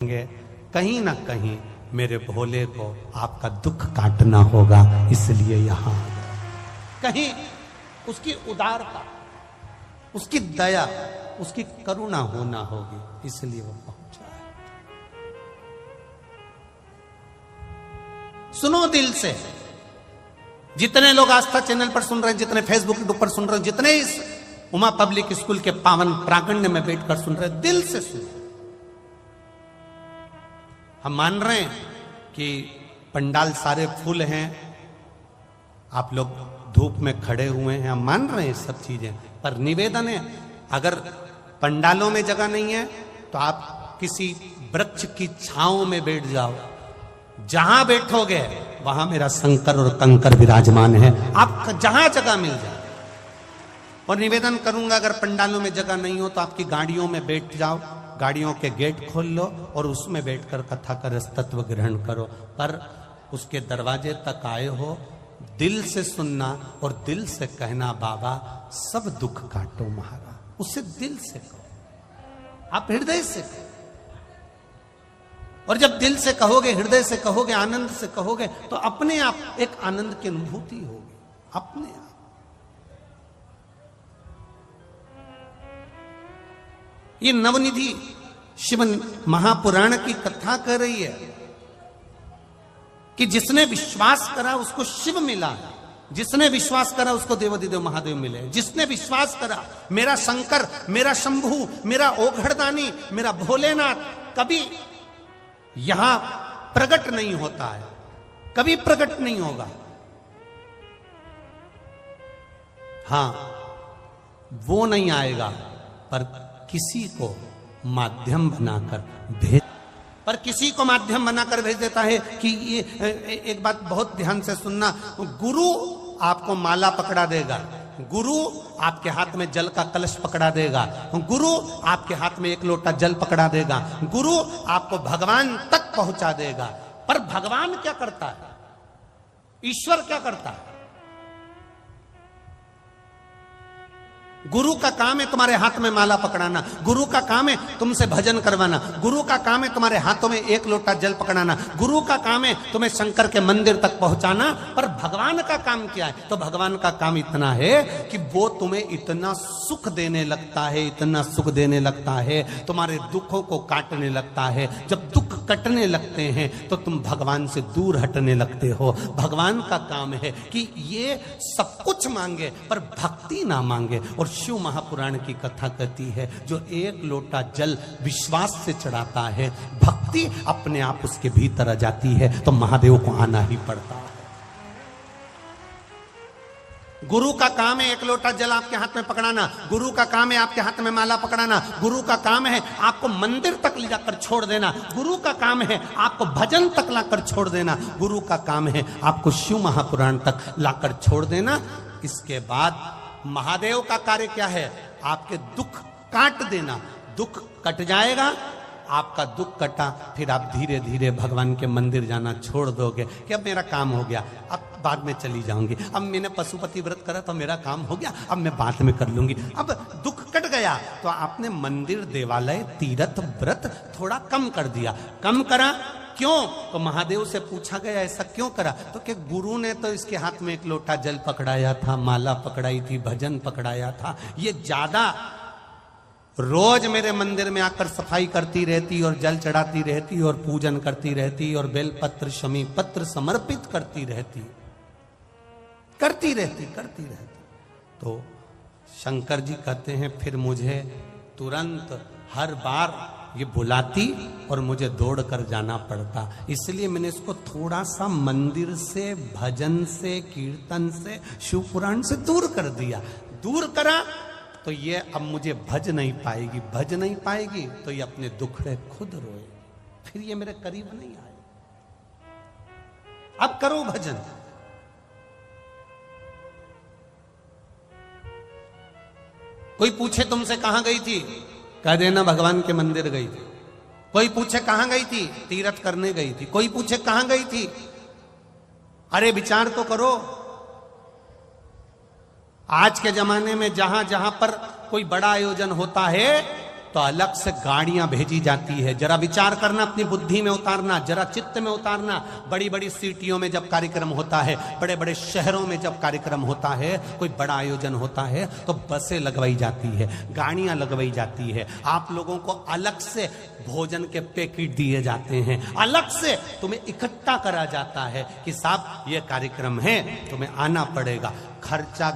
कहीं ना कहीं मेरे भोले को आपका दुख काटना होगा, इसलिए यहां कहीं उसकी उदारता, उसकी दया, उसकी करुणा होना होगी, इसलिए वो पहुंचा है। सुनो दिल से, जितने लोग आस्था चैनल पर सुन रहे हैं, जितने फेसबुक पर सुन रहे हैं, जितने इस उमा पब्लिक स्कूल के पावन प्रांगण में बैठकर सुन रहे हैं, दिल से सुन। हम मान रहे हैं कि पंडाल सारे फूल हैं, आप लोग धूप में खड़े हुए हैं, हम मान रहे हैं सब चीजें, पर निवेदन है, अगर पंडालों में जगह नहीं है तो आप किसी वृक्ष की छांव में बैठ जाओ, जहां बैठोगे वहां मेरा शंकर और कंकर विराजमान है, आप जहां जगह मिल जाए। और निवेदन करूंगा, अगर पंडालों में जगह नहीं हो तो आपकी गाड़ियों में बैठ जाओ, गाड़ियों के गेट खोल लो और उसमें बैठकर कथा का रस तत्व ग्रहण करो, पर उसके दरवाजे तक आए हो, दिल से सुनना और दिल से कहना, बाबा सब दुख काटो महाराज, उसे दिल से कहो, आप हृदय से कहो। और जब दिल से कहोगे, हृदय से कहोगे, आनंद से कहोगे, तो अपने आप एक आनंद की अनुभूति होगी, अपने आप। ये नवनिधि शिव महापुराण की कथा कर रही है कि जिसने विश्वास करा उसको शिव मिला, जिसने विश्वास करा उसको देवाधिदेव महादेव मिले, जिसने विश्वास करा मेरा शंकर, मेरा शंभू, मेरा ओघड़दानी, मेरा भोलेनाथ कभी यहां प्रकट नहीं होता है, कभी प्रकट नहीं होगा। हां, वो नहीं आएगा, पर किसी को माध्यम बनाकर भेज, पर किसी को माध्यम बनाकर भेज देता है कि ये एक बात बहुत ध्यान से सुनना, गुरु आपको माला पकड़ा देगा, गुरु आपके हाथ में जल का कलश पकड़ा देगा, गुरु आपके हाथ में एक लोटा जल पकड़ा देगा, गुरु आपको भगवान तक पहुंचा देगा। पर भगवान क्या करता है, ईश्वर क्या करता है? गुरु का काम है तुम्हारे हाथ में माला पकड़ाना, गुरु का काम है तुमसे भजन करवाना, गुरु का काम है तुम्हारे हाथों में एक लोटा जल पकड़ाना, गुरु का काम है तुम्हें शंकर के मंदिर तक पहुंचाना। पर भगवान का काम क्या है? तो भगवान का काम इतना है कि वो तुम्हें इतना सुख देने लगता है, इतना सुख देने लगता है, तुम्हारे दुखों को काटने लगता है। जब दुख कटने लगते हैं तो तुम भगवान से दूर हटने लगते हो। भगवान का काम है कि ये सब कुछ मांगे पर भक्ति ना मांगे। और शिव महापुराण की कथा कहती है, जो एक लोटा जल विश्वास से चढ़ाता है, भक्ति अपने आप उसके भीतर आ जाती है, तो महादेव को आना ही पड़ता है। गुरु का काम है एक लोटा जल आपके हाथ में पकड़ाना, गुरु का काम है आपके हाथ में माला पकड़ाना, गुरु का काम है आपको मंदिर तक ले जाकर छोड़ देना, गुरु का काम है आपको भजन तक लाकर छोड़ देना, गुरु का काम है आपको शिव महापुराण तक लाकर छोड़ देना। इसके बाद महादेव का कार्य क्या है? आपके दुख काट देना। दुख कट जाएगा, आपका दुख कटा, फिर आप धीरे धीरे भगवान के मंदिर जाना छोड़ दोगे कि अब मेरा काम हो गया, अब बाद में चली जाऊंगी, अब मैंने पशुपति व्रत करा तो मेरा काम हो गया, अब मैं बाद में कर लूंगी। अब दुख कट गया तो आपने मंदिर, देवालय, तीर्थ, व्रत थोड़ा कम कर दिया। कम करा क्यों? तो महादेव से पूछा गया ऐसा क्यों करा? तो कि गुरु ने तो इसके हाथ में एक लोटा जल पकड़ाया था, माला पकड़ाई थी, भजन पकड़ाया था, ये ज्यादा रोज मेरे मंदिर में आकर सफाई करती रहती और जल चढ़ाती रहती और पूजन करती रहती और बेलपत्र, शमी पत्र समर्पित करती रहती। तो शंकर जी कहते हैं, फिर मुझे तुरंत हर बार ये बुलाती और मुझे दौड़ कर जाना पड़ता, इसलिए मैंने इसको थोड़ा सा मंदिर से, भजन से, कीर्तन से, शिव पुराण से दूर कर दिया। दूर करा तो ये अब मुझे भज नहीं पाएगी, भज नहीं पाएगी तो ये अपने दुखड़े खुद रोए, फिर ये मेरे करीब नहीं आए। अब करो भजन। कोई पूछे तुमसे कहां गई थी, कह देना भगवान के मंदिर गई थी। कोई पूछे कहां गई थी, तीर्थ करने गई थी। कोई पूछे कहां गई थी, अरे विचार तो करो। आज के जमाने में जहां जहां पर कोई बड़ा आयोजन होता है तो अलग से गाड़ियां भेजी जाती है। जरा विचार करना, अपनी बुद्धि में उतारना, जरा चित्त में उतारना। बड़ी बड़ी सिटियों में जब कार्यक्रम होता है, बड़े बड़े शहरों में जब कार्यक्रम होता है, कोई बड़ा आयोजन होता है, तो बसें लगवाई जाती है, गाड़ियां लगवाई जाती है। आप लोगों को अलग से भोजन के पैकेट दिए जाते हैं, अलग से तुम्हें इकट्ठा करा जाता है कि साहब ये कार्यक्रम है, तुम्हें आना पड़ेगा। खर्चा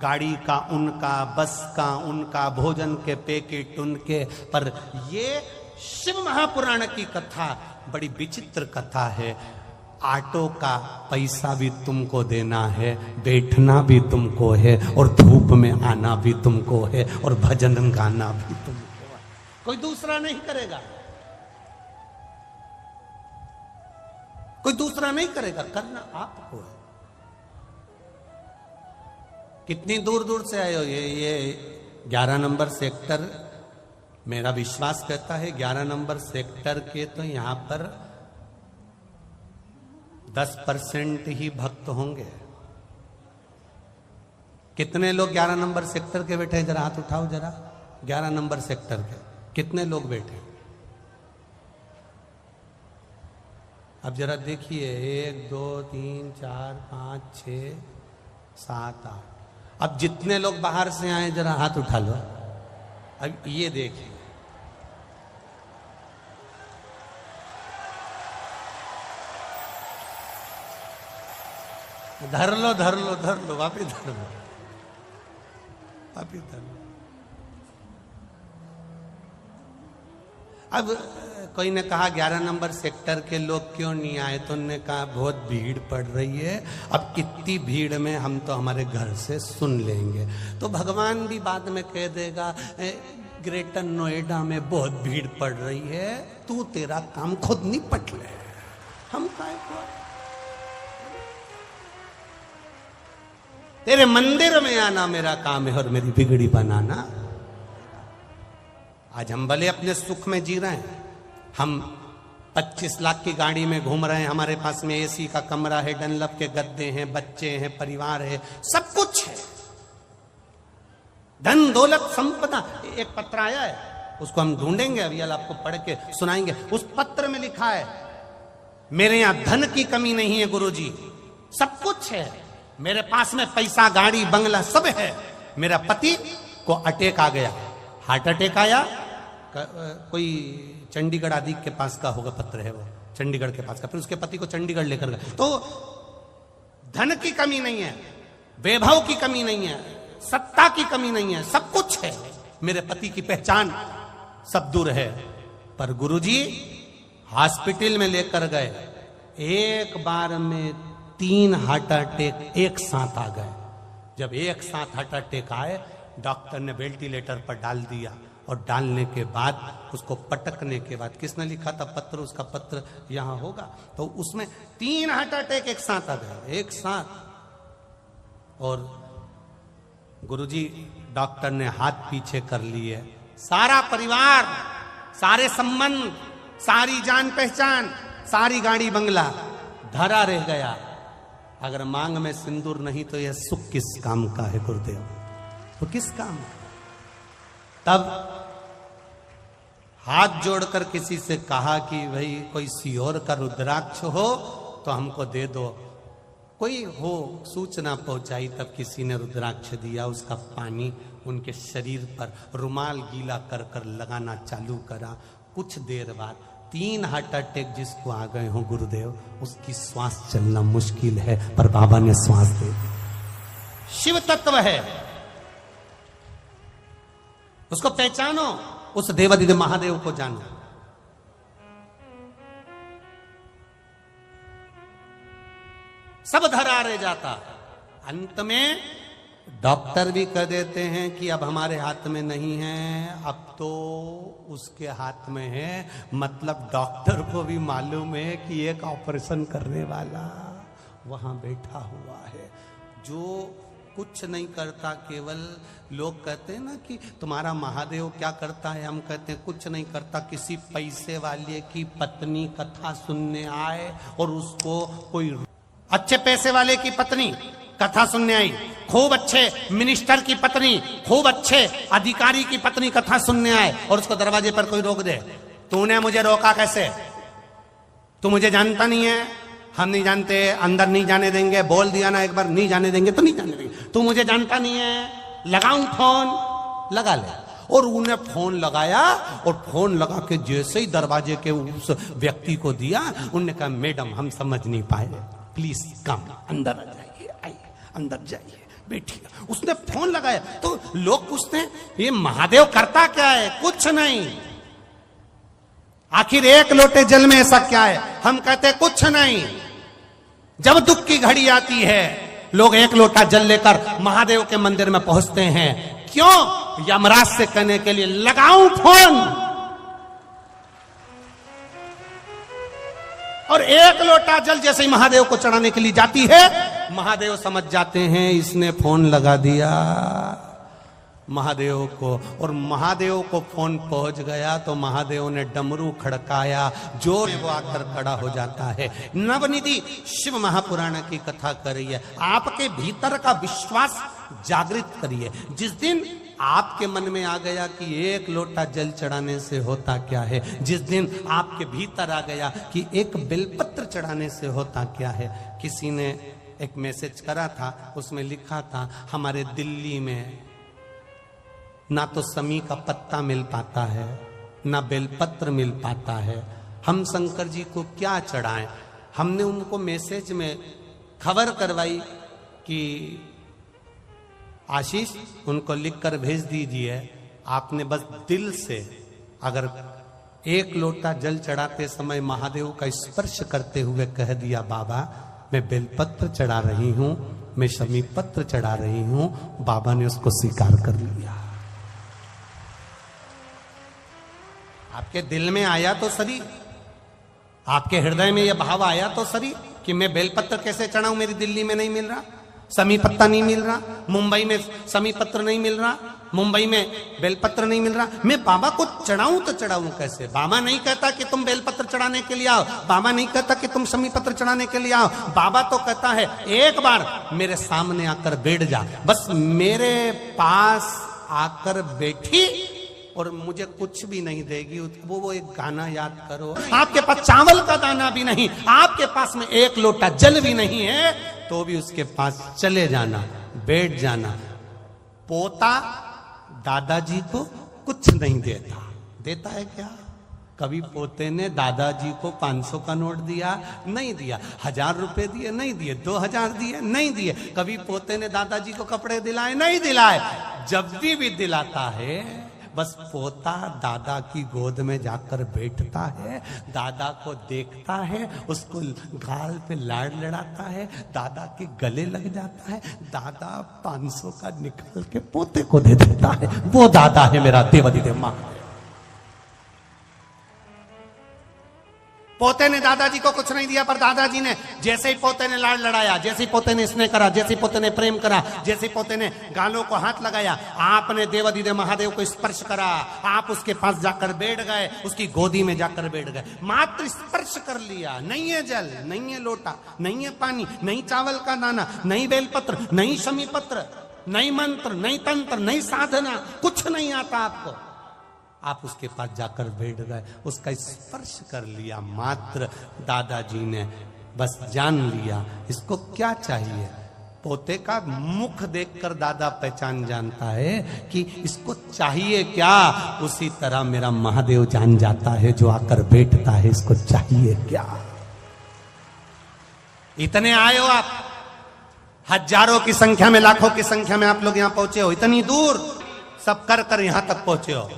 गाड़ी का उनका, बस का उनका, भोजन के पैकेट उनके। पर ये शिव महापुराण की कथा बड़ी विचित्र कथा है। ऑटो का पैसा भी तुमको देना है, बैठना भी तुमको है, और धूप में आना भी तुमको है, और भजन गाना भी तुमको है। कोई दूसरा नहीं करेगा, कोई दूसरा नहीं करेगा, करना आपको है। कितनी दूर दूर से आए हो। ये 11 नंबर सेक्टर, मेरा विश्वास कहता है 11 नंबर सेक्टर के तो यहां पर 10% ही भक्त होंगे। कितने लोग 11 नंबर सेक्टर के बैठे हैं? जरा हाथ उठाओ जरा। 11 नंबर सेक्टर के कितने लोग बैठे? अब जरा देखिए, 1 2 3 4 5 6 7 8। अब जितने लोग बाहर से आए जरा हाथ उठा लो। अब ये देखिए, धर लो धर लो धर लो, वापिस धर लो, वापिस धर लो। अब कोई ने कहा 11 नंबर सेक्टर के लोग क्यों नहीं आए? तो उन्होंने कहा बहुत भीड़ पड़ रही है। अब इतनी भीड़ में हम तो हमारे घर से सुन लेंगे। तो भगवान भी बाद में कह देगा ग्रेटर नोएडा में बहुत भीड़ पड़ रही है, तू तेरा काम खुद निपट ले, हम काय को। तेरे मंदिर में आना मेरा काम है और मेरी बिगड़ी बनाना। आज हम भले अपने सुख में जी रहे हैं, हम 25 लाख की गाड़ी में घूम रहे हैं, हमारे पास में एसी का कमरा है, डनलप के गद्दे हैं, बच्चे हैं, परिवार है, सब कुछ है, धन दौलत संपदा। एक पत्र आया है, उसको हम ढूंढेंगे, अभी आपको पढ़ के सुनाएंगे। उस पत्र में लिखा है, मेरे यहां धन की कमी नहीं है गुरुजी, सब कुछ है, मेरे पास में पैसा, गाड़ी, बंगला सब है। मेरा पति को अटैक आ गया, हार्ट अटैक आया, कोई चंडीगढ़ आदि के पास का होगा पत्र है वो, चंडीगढ़ के पास का। फिर उसके पति को चंडीगढ़ लेकर गए। तो धन की कमी नहीं है, वैभव की कमी नहीं है, सत्ता की कमी नहीं है, सब कुछ है। मेरे पति की पहचान सब दूर है। पर गुरुजी हॉस्पिटल में लेकर गए, एक बार में 3 हार्ट अटैक एक साथ आ गए। जब एक साथ हार्ट अटैक आए, डॉक्टर ने वेंटिलेटर पर डाल दिया, और डालने के बाद उसको पटकने के बाद, किसने लिखा था पत्र, उसका पत्र यहां होगा, तो उसमें 3 हार्ट अटैक एक साथ आ गए, एक साथ। और गुरुजी डॉक्टर ने हाथ पीछे कर लिए, सारा परिवार, सारे संबंध, सारी जान पहचान, सारी गाड़ी बंगला धरा रह गया। अगर मांग में सिंदूर नहीं तो यह सुख किस काम का है गुरुदेव? तो किस काम? तब हाथ जोड़कर किसी से कहा कि भाई कोई सियोर का रुद्राक्ष हो तो हमको दे दो। कोई हो सूचना पहुंचाई, तब किसी ने रुद्राक्ष दिया, उसका पानी उनके शरीर पर रुमाल गीला कर कर लगाना चालू करा। कुछ देर बाद 3 हार्ट अटैक जिसको आ गए हो गुरुदेव, उसकी श्वास चलना मुश्किल है, पर बाबा ने श्वास दे दी। शिव तत्व है, उसको पहचानो, उस देवादिदेव महादेव को जानो। सब धरा रह जाता। अंत में डॉक्टर भी कह देते हैं कि अब हमारे हाथ में नहीं है, अब तो उसके हाथ में है। मतलब डॉक्टर को भी मालूम है कि एक ऑपरेशन करने वाला वहां बैठा हुआ है जो कुछ नहीं करता। केवल लोग कहते हैं ना कि तुम्हारा महादेव क्या करता है, हम कहते हैं कुछ नहीं करता। किसी पैसे वाले की पत्नी कथा सुनने आए और उसको कोई अच्छे पैसे वाले की पत्नी कथा सुनने आई, खूब अच्छे मिनिस्टर की पत्नी, खूब अच्छे अधिकारी की पत्नी कथा सुनने आए और उसको दरवाजे पर कोई रोक दे। तूने मुझे रोका कैसे? तू मुझे जानता नहीं है? हम नहीं जानते, अंदर नहीं जाने देंगे, बोल दिया ना एक बार, नहीं जाने देंगे तो नहीं जाने देंगे। तू मुझे जानता नहीं है, लगाऊं फोन? लगा ले। और उन्हें फोन लगाया और फोन लगा के जैसे ही दरवाजे के उस व्यक्ति को दिया, उन्होंने कहा मैडम हम समझ नहीं पाए, प्लीज कम, अंदर आ जाइए, आइए अंदर जाइए, बैठिए। उसने फोन लगाया तो लोग पूछते हैं ये महादेव करता क्या है? कुछ नहीं। आखिर एक लोटे जल में ऐसा क्या है? हम कहते हैं कुछ नहीं। जब दुख की घड़ी आती है लोग एक लोटा जल लेकर महादेव के मंदिर में पहुंचते हैं। क्यों? यमराज से कहने के लिए लगाऊं फोन। और एक लोटा जल जैसे ही महादेव को चढ़ाने के लिए जाती है, महादेव समझ जाते हैं इसने फोन लगा दिया महादेव को। और महादेव को फोन पहुंच गया तो महादेव ने डमरू खड़काया, जोर वो आकर खड़ा हो जाता है। नवनिधि शिव महापुराण की कथा कर रही है, आपके भीतर का विश्वास जागृत करिए। जिस दिन आपके मन में आ गया कि एक लोटा जल चढ़ाने से होता क्या है, जिस दिन आपके भीतर आ गया कि एक बेलपत्र चढ़ाने से होता क्या है। किसी ने एक मैसेज करा था, उसमें लिखा था हमारे दिल्ली में ना तो समी का पत्ता मिल पाता है, ना बेलपत्र मिल पाता है, हम शंकर जी को क्या चढ़ाएं। हमने उनको मैसेज में खबर करवाई कि आशीष उनको लिखकर भेज दीजिए, आपने बस दिल से अगर एक लोटा जल चढ़ाते समय महादेव का स्पर्श करते हुए कह दिया बाबा मैं बेलपत्र चढ़ा रही हूं, मैं शमी पत्र चढ़ा रही हूं, बाबा ने उसको स्वीकार कर लिया। आपके दिल में आया तो सही, आपके हृदय में यह भाव आया तो सही कि मैं बेलपत्र कैसे चढ़ाऊं, मेरी दिल्ली में नहीं मिल रहा, समी पत्ता नहीं मिल रहा, मुंबई में समी पत्र नहीं मिल रहा, मुंबई में बेलपत्र नहीं मिल रहा, मैं बाबा को चढ़ाऊं तो चढ़ाऊं कैसे? बाबा नहीं कहता कि तुम बेलपत्र चढ़ाने के लिए आओ, बाबा नहीं कहता कि तुम समी पत्र चढ़ाने के लिए आओ। बाबा तो कहता है एक बार मेरे सामने आकर बैठ जा, बस मेरे पास आकर बैठी और मुझे कुछ भी नहीं देगी। वो एक गाना याद करो, आपके पास चावल का दाना भी नहीं, आपके पास में एक लोटा जल भी नहीं है, तो भी उसके पास चले जाना, बैठ जाना। पोता दादाजी को कुछ नहीं देता, देता है क्या? कभी पोते ने दादाजी को 500 का नोट दिया? नहीं दिया। 1000 रुपए दिए? नहीं दिए। 2000 दिए? नहीं दिए। कभी पोते ने दादाजी को कपड़े दिलाए? नहीं दिलाए। जब भी दिलाता है बस पोता दादा की गोद में जाकर बैठता है, दादा को देखता है, उसको गाल पे लाड़ लड़ाता है, दादा के गले लग जाता है, दादा 500 का निकाल के पोते को दे देता है। वो दादा है मेरा देवाधिदेव महादेव। पोते ने दादाजी को कुछ नहीं दिया, पर दादाजी ने जैसे ही पोते ने लाड़ लड़ाया, जैसे ही पोते ने स्नेह करा, जैसे ही पोते ने प्रेम करा, जैसे ही पोते ने गालों को हाथ लगाया, आपने देवाधिदेव महादेव को स्पर्श करा, आप उसके पास जाकर बैठ गए, उसकी गोदी में जाकर बैठ गए, मात्र स्पर्श कर लिया। नहीं है जल, नहीं है लोटा, नहीं है पानी, नहीं चावल का दाना, नहीं बेलपत्र, नहीं शमी पत्र, नहीं मंत्र, नहीं तंत्र, नहीं साधना, कुछ नहीं आता आपको। आप उसके पास जाकर बैठ गए, उसका स्पर्श कर लिया मात्र। दादाजी ने बस जान लिया इसको क्या चाहिए। पोते का मुख देखकर दादा पहचान जानता है कि इसको चाहिए क्या। उसी तरह मेरा महादेव जान जाता है जो आकर बैठता है इसको चाहिए क्या। इतने आए हो आप, हजारों की संख्या में, लाखों की संख्या में आप लोग यहां पहुंचे हो, इतनी दूर सब कर कर यहां तक पहुंचे हो।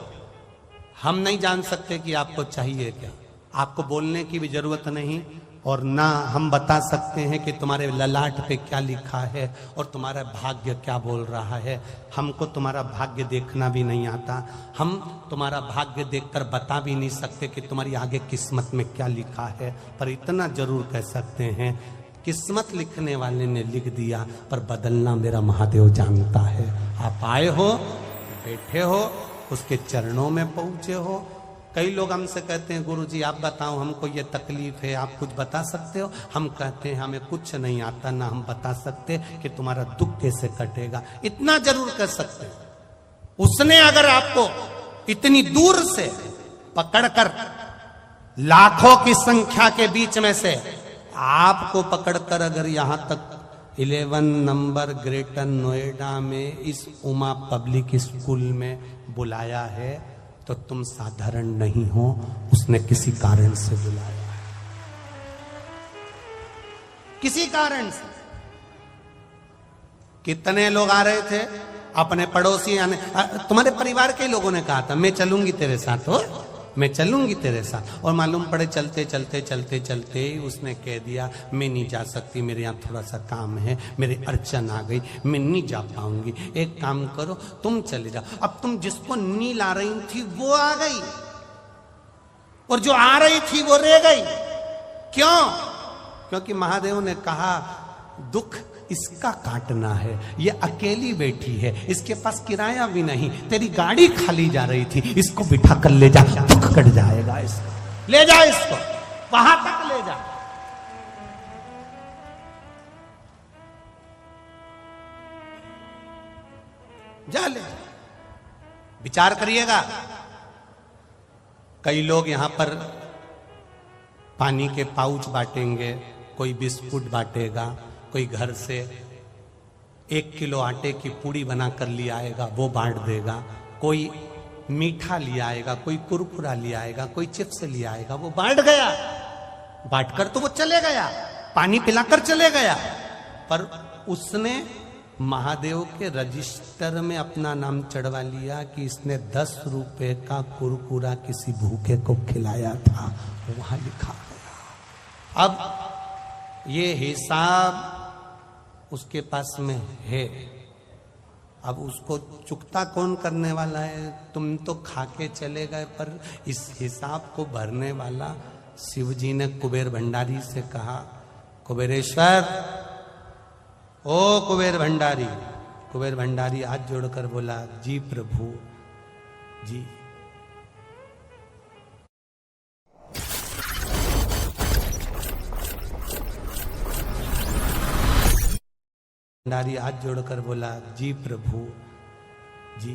हम नहीं जान सकते कि आपको चाहिए क्या। आपको बोलने की भी जरूरत नहीं, और ना हम बता सकते हैं कि तुम्हारे ललाट पे क्या लिखा है और तुम्हारा भाग्य क्या बोल रहा है। हमको तुम्हारा भाग्य देखना भी नहीं आता, हम तुम्हारा भाग्य देखकर बता भी नहीं सकते कि तुम्हारी आगे किस्मत में क्या लिखा है। पर इतना जरूर कह सकते हैं, किस्मत लिखने वाले ने लिख दिया, पर बदलना मेरा महादेव जानता है। आप आए हो, बैठे हो, उसके चरणों में पहुंचे हो, कई लोग हमसे कहते हैं गुरुजी आप बताओ हमको ये तकलीफ है, आप कुछ बता सकते हो? हम कहते हैं हमें कुछ नहीं आता, ना हम बता सकते कि तुम्हारा दुख कैसे कटेगा। इतना जरूर कर सकते, उसने अगर आपको इतनी दूर से पकड़कर लाखों की संख्या के बीच में से आपको पकड़कर अगर यहां तक 11 नंबर ग्रेटर नोएडा में इस उमा पब्लिक स्कूल में बुलाया है तो तुम साधारण नहीं हो, उसने किसी कारण से बुलाया है, किसी कारण से। कितने लोग आ रहे थे अपने पड़ोसी आने, तुम्हारे परिवार के लोगों ने कहा था मैं चलूंगी तेरे साथ, हो मैं चलूंगी तेरे साथ, और मालूम पड़े चलते चलते चलते चलते उसने कह दिया मैं नहीं जा सकती, मेरे यहाँ थोड़ा सा काम है, मेरी अड़चन आ गई, मैं नहीं जा पाऊंगी, एक काम करो तुम चले जाओ। अब तुम जिसको नी ला रही थी वो आ गई और जो आ रही थी वो रह गई। क्यों? क्योंकि महादेव ने कहा दुख इसका काटना है, ये अकेली बैठी है, इसके पास किराया भी नहीं, तेरी गाड़ी खाली जा रही थी, इसको बिठा कर ले जा, दुख कट जाएगा, इसको ले जा, इसको वहां तक ले जा। जा ले, विचार करिएगा। कई लोग यहां पर पानी के पाउच बांटेंगे, कोई बिस्कुट बांटेगा, कोई घर से 1 किलो आटे की पूड़ी बनाकर ले आएगा वो बांट देगा, कोई मीठा ले आएगा, कोई कुरकुरा ले आएगा, कोई चिप्स ले आएगा, वो बांट गया, बांटकर तो वो चले गया, पानी पिलाकर चले गया, पर उसने महादेव के रजिस्टर में अपना नाम चढ़वा लिया कि इसने 10 रुपए का कुरकुरा किसी भूखे को खिलाया था, वहां लिखा गया। अब ये हिसाब उसके पास में है, अब उसको चुकता कौन करने वाला है? तुम तो खा के चले गए, पर इस हिसाब को भरने वाला शिव जी ने कुबेर भंडारी से कहा, कुबेरेश्वर, ओ कुबेर भंडारी। कुबेर भंडारी हाथ जोड़कर बोला, जी प्रभु जी। भंडारी हाथ जोड़कर बोला, जी प्रभु जी।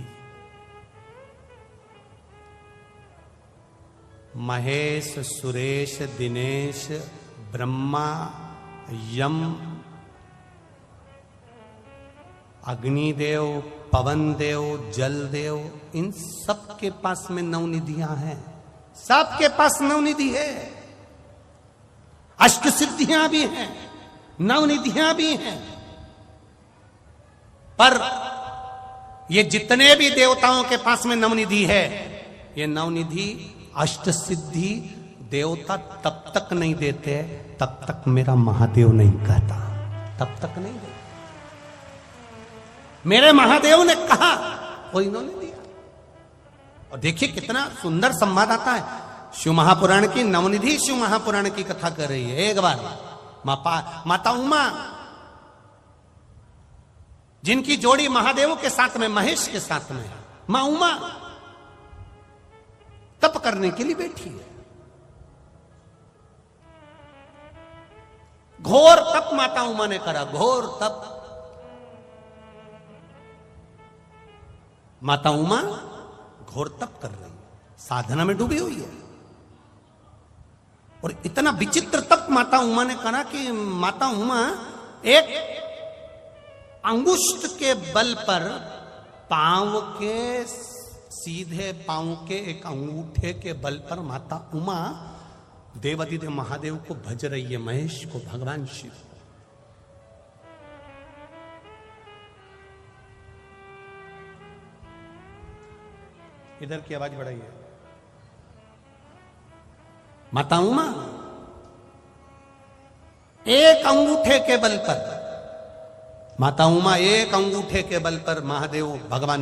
महेश, सुरेश, दिनेश, ब्रह्मा, यम, अग्निदेव, पवन देव, जल देव, इन सब के पास में नवनिधियां हैं, सबके पास नवनिधि है, अष्ट सिद्धियां भी हैं, नवनिधियां भी हैं। पर ये जितने भी देवताओं के पास में नवनिधि है, ये नवनिधि अष्ट सिद्धि देवता तब तक नहीं देते तब तक मेरा महादेव नहीं कहता, तब तक नहीं देते। मेरे महादेव ने कहा वो इन्होंने दिया। और देखिए कितना सुंदर संवाद आता है। शिव महापुराण की नवनिधि शिव महापुराण की कथा कर रही है। एक बार माता उमा, जिनकी जोड़ी महादेव के साथ में, महेश के साथ में, मां उमा तप करने के लिए बैठी है। घोर तप माता उमा ने करा, घोर तप। माता उमा घोर तप कर रही है, साधना में डूबी हुई है। और इतना विचित्र तप माता उमा ने करा कि माता उमा एक अंगुष्ठ के बल पर, पांव के सीधे पांव के एक अंगूठे के बल पर माता उमा देवाधिदेव महादेव को भज रही है, महेश को, भगवान शिव। इधर की आवाज बढ़ाइए। माता उमा एक अंगूठे के बल पर, माता उमा एक अंगूठे के बल पर महादेव भगवान